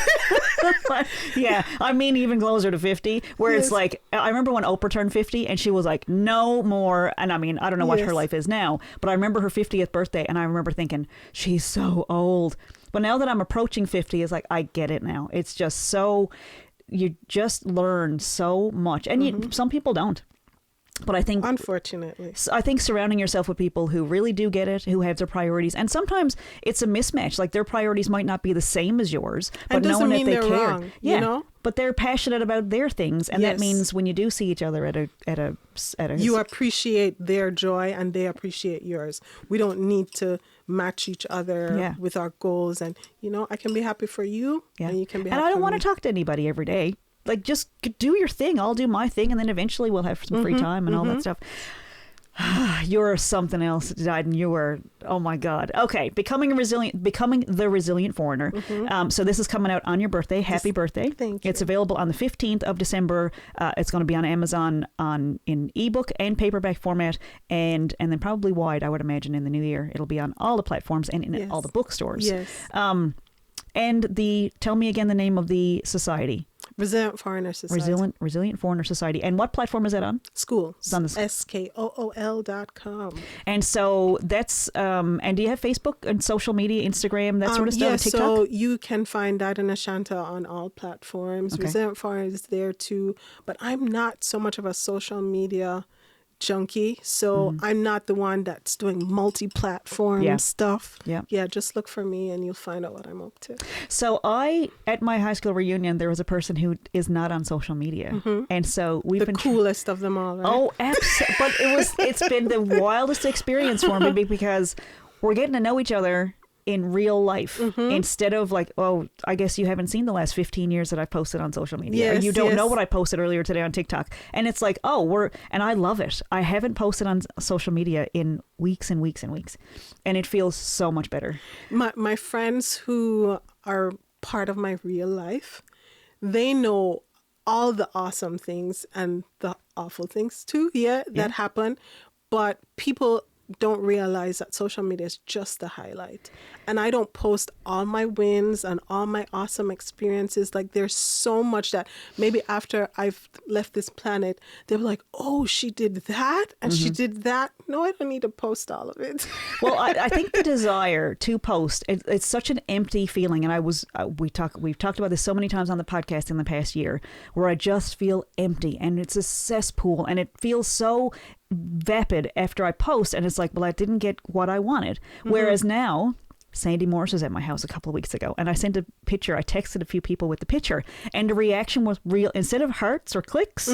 Yeah, I mean even closer to 50, where it's like, I remember when Oprah turned 50 and she was like, no more. And I mean, I don't know what her life is now, but I remember her 50th birthday and I remember thinking, she's so old. But now that I'm approaching 50, it's like, I get it now. It's just so, you just learn so much. And some people don't. But I think, unfortunately, surrounding yourself with people who really do get it, who have their priorities, and sometimes it's a mismatch. Like their priorities might not be the same as yours, but knowing that they care, wrong, you know? But they're passionate about their things, and that means when you do see each other at a you appreciate their joy and they appreciate yours. We don't need to match each other with our goals, and I can be happy for you, and you can be. And I don't want to talk to anybody every day. Like, just do your thing. I'll do my thing. And then eventually we'll have some free time and all that stuff. You're something else, Didan. You were, oh my God. Okay. Becoming the resilient foreigner. So this is coming out on your birthday. Happy birthday. Thank you. It's available on the 15th of December. It's going to be on Amazon in ebook and paperback format, and then probably wide, I would imagine, in the new year. It'll be on all the platforms and in all the bookstores. Yes. And tell me again the name of the society. Resilient Foreigner Society. Resilient Foreigner Society. And what platform is that on? School. It's on the SKOOL.com. And so that's, and do you have Facebook and social media, Instagram, that sort of stuff? Yes, TikTok? so you can find Didan Ashanta on all platforms. Okay. Resilient Foreigner is there too. But I'm not so much of a social media junkie, so I'm not the one that's doing multi-platform stuff. Yeah, just look for me and you'll find out what I'm up to. So at my high school reunion, there was a person who is not on social media, and so we've been coolest of them all, right? Oh, but it's been the wildest experience for me because we're getting to know each other in real life instead of like, oh, I guess you haven't seen the last 15 years that I posted on social media. Yes, or you don't know what I posted earlier today on TikTok. And it's like, and I love it. I haven't posted on social media in weeks and weeks and weeks. And it feels so much better. My friends who are part of my real life, they know all the awesome things and the awful things too, that happen. But people don't realize that social media is just the highlight. And I don't post all my wins and all my awesome experiences. Like there's so much that maybe after I've left this planet, they're like, oh, she did that and she did that. No, I don't need to post all of it. Well, I think the desire to post, it's such an empty feeling. And we've talked about this so many times on the podcast in the past year, where I just feel empty and it's a cesspool and it feels so vapid after I post, and it's like, well, I didn't get what I wanted. Whereas now, Sandy Morris was at my house a couple of weeks ago, and I sent a picture. I texted a few people with the picture, and the reaction was real. Instead of hearts or clicks,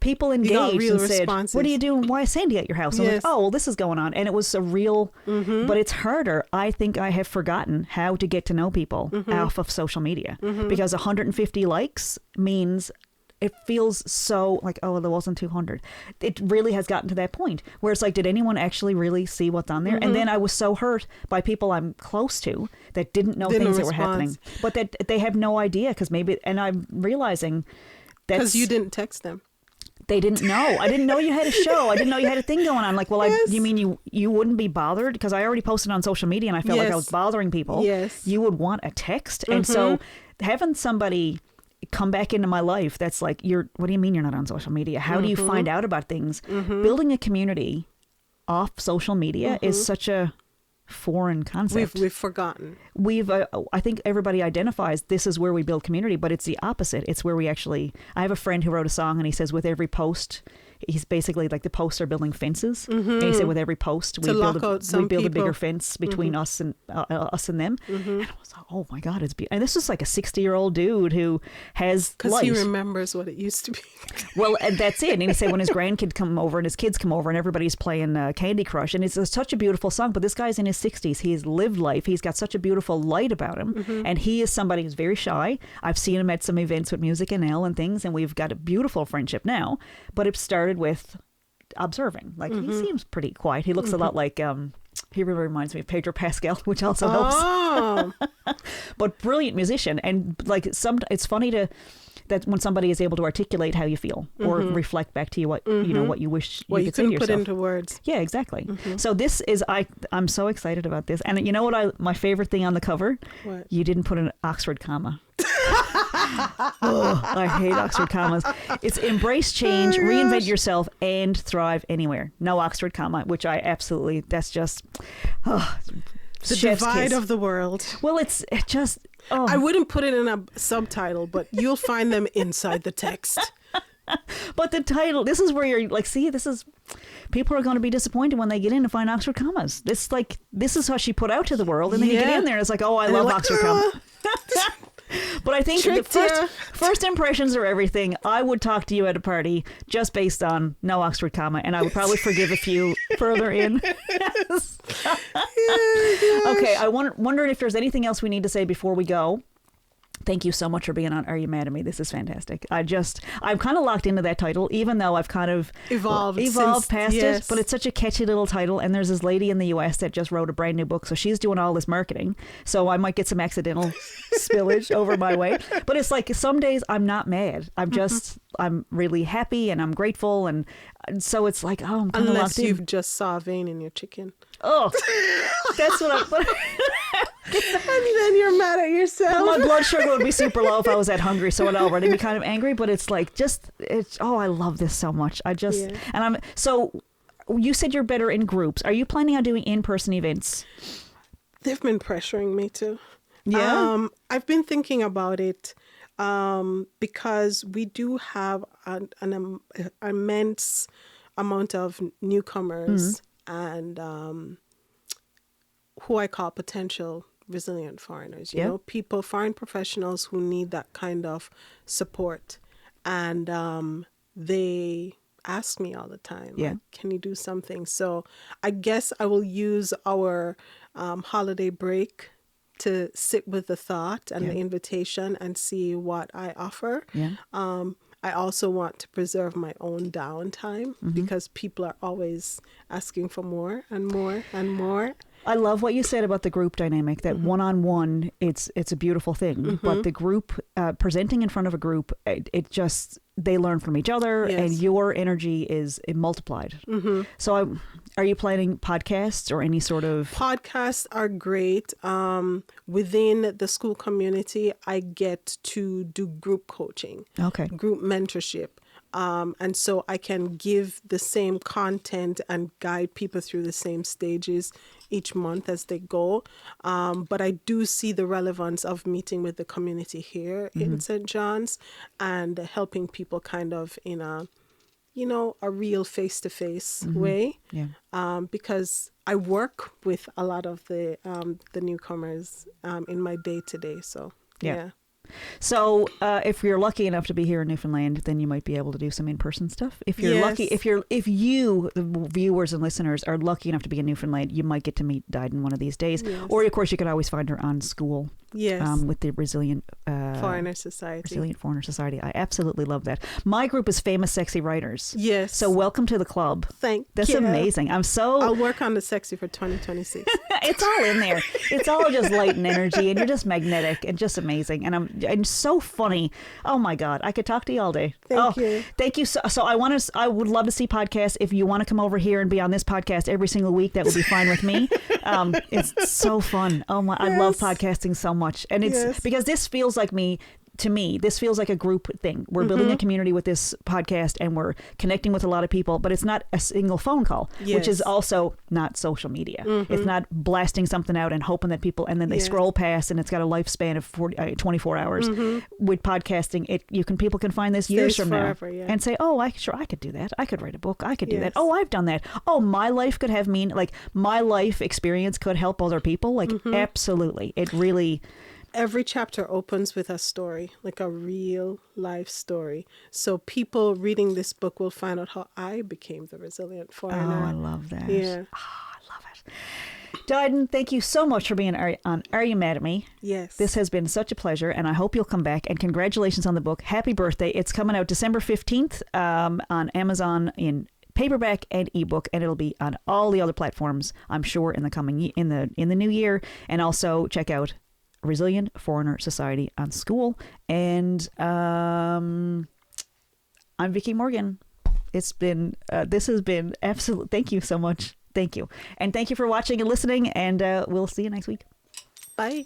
people engaged and said, responses. What are you doing? Why is Sandy at your house? I was like, oh, well, this is going on. And it was a real, but it's harder. I think I have forgotten how to get to know people off of social media, because 150 likes means it feels so like, oh, there wasn't 200. It really has gotten to that point where it's like, did anyone actually really see what's on there? And then I was so hurt by people I'm close to that didn't know things that were happening, but that they have no idea because maybe, and I'm realizing that because you didn't text them. They didn't know. I didn't know you had a show. I didn't know you had a thing going on. Like, well, you mean you wouldn't be bothered? Because I already posted on social media and I felt like I was bothering people. Yes. You would want a text. And so having somebody come back into my life that's like, what do you mean you're not on social media? How do you find out about things? Building a community off social media is such a foreign concept. We've forgotten. I think everybody identifies this is where we build community, but it's the opposite. It's where we actually, I have a friend who wrote a song and he says with every post, he's basically like the posts are building fences. And he said with every post, we build a bigger fence between us and them. And I was like, oh my God, it's beautiful. And this is like a 60-year-old dude who has because he remembers what it used to be. Well, and that's it. And he said when his grandkids come over and his kids come over and everybody's playing Candy Crush, and it's such a beautiful song. But this guy's in his 60s. He's lived life. He's got such a beautiful light about him. And he is somebody who's very shy. I've seen him at some events with Music and Elle and things, and we've got a beautiful friendship now. But it started with observing. Like he seems pretty quiet. He looks a lot like he really reminds me of Pedro Pascal, which also helps. But brilliant musician, and like it's funny that when somebody is able to articulate how you feel or reflect back to you what you know what you wish you could say to yourself. Put into words. Yeah, exactly. So this is I'm so excited about this, and you know what my favorite thing on the cover? What? You didn't put an Oxford comma. I hate Oxford commas. It's embrace change, reinvent yourself, and thrive anywhere. No Oxford comma, which I absolutely, that's just the divide of the world. Well, it just I wouldn't put it in a subtitle, but you'll find them inside the text. But the title, this is where you're like, see, this is, people are going to be disappointed when they get in to find Oxford commas. This is how she put out to the world, and then you get in there and it's like, oh, I love Oxford commas. But I think the first impressions are everything. I would talk to you at a party just based on no Oxford comma, and I would probably forgive a few further in. Okay, I wondering if there's anything else we need to say before we go. Thank you so much for being on Are You Mad at Me? This is fantastic. I'm kind of locked into that title, even though I've kind of evolved past it. But it's such a catchy little title. And there's this lady in the US that just wrote a brand new book. So she's doing all this marketing. So I might get some accidental spillage over my way. But it's like some days I'm not mad. I'm really happy and I'm grateful. And so it's like, oh, I'm kind of locked in. Unless you've just saw a vein in your chicken. Oh, that's what And then you're mad at yourself. My blood sugar would be super low if I was that hungry, so I'd already be kind of angry. But it's like I love this so much. So you said you're better in groups. Are you planning on doing in-person events? They've been pressuring me to. Yeah. I've been thinking about it because we do have an immense amount of newcomers and who I call potential resilient foreigners, you know, people, foreign professionals who need that kind of support. And they ask me all the time, like, can you do something? So I guess I will use our holiday break to sit with the thought and the invitation and see what I offer. Yeah. I also want to preserve my own downtime because people are always asking for more and more and more. I love what you said about the group dynamic, that one-on-one, it's a beautiful thing. But the group, presenting in front of a group, they learn from each other and your energy is multiplied. So are you planning podcasts or any sort of... Podcasts are great. Within the school community, I get to do group coaching, group mentorship. And so I can give the same content and guide people through the same stages each month as they go. But I do see the relevance of meeting with the community here in St. John's and helping people kind of in a real face-to-face way. Yeah. Because I work with a lot of the newcomers in my day-to-day. So, yeah. So if you're lucky enough to be here in Newfoundland, then you might be able to do some in-person stuff. If you're lucky, if you, the viewers and listeners, are lucky enough to be in Newfoundland, you might get to meet Didan one of these days. Yes. Or, of course, you can always find her on School. Yes. With the Resilient Foreigner Society. Resilient Foreigner Society. I absolutely love that. My group is Famous Sexy Writers. Yes. So welcome to the club. That's amazing. I'll work on the sexy for 2026. It's all in there. It's all just light and energy, and you're just magnetic and just amazing. And I'm so funny. Oh my God, I could talk to you all day. Thank you. So I would love to see podcasts. If you want to come over here and be on this podcast every single week, that would be fine with me. It's so fun. Oh my, I love podcasting so much, and it's because this feels like to me, this feels like a group thing. We're building a community with this podcast and we're connecting with a lot of people, but it's not a single phone call, which is also not social media. It's not blasting something out and hoping that people, and then they scroll past and it's got a lifespan of 24 hours. With podcasting, people can find this years from now and say, oh, I could do that. I could write a book. I could do that. Oh, I've done that. Oh, my life could have my life experience could help other people. Absolutely. It really... Every chapter opens with a story, like a real life story. So people reading this book will find out how I became the resilient foreigner. Oh, I love that. Yeah. Oh, I love it. Didan, thank you so much for being on Are You Mad at Me? Yes. This has been such a pleasure, and I hope you'll come back. And congratulations on the book. Happy birthday. It's coming out December 15th on Amazon in paperback and ebook, and it'll be on all the other platforms, I'm sure, in the new year. And also check out Resilient Foreigner Society on School. And I'm Vickie Morgan. This has been absolute. Thank you so much. Thank you. And thank you for watching and listening, and we'll see you next week. Bye.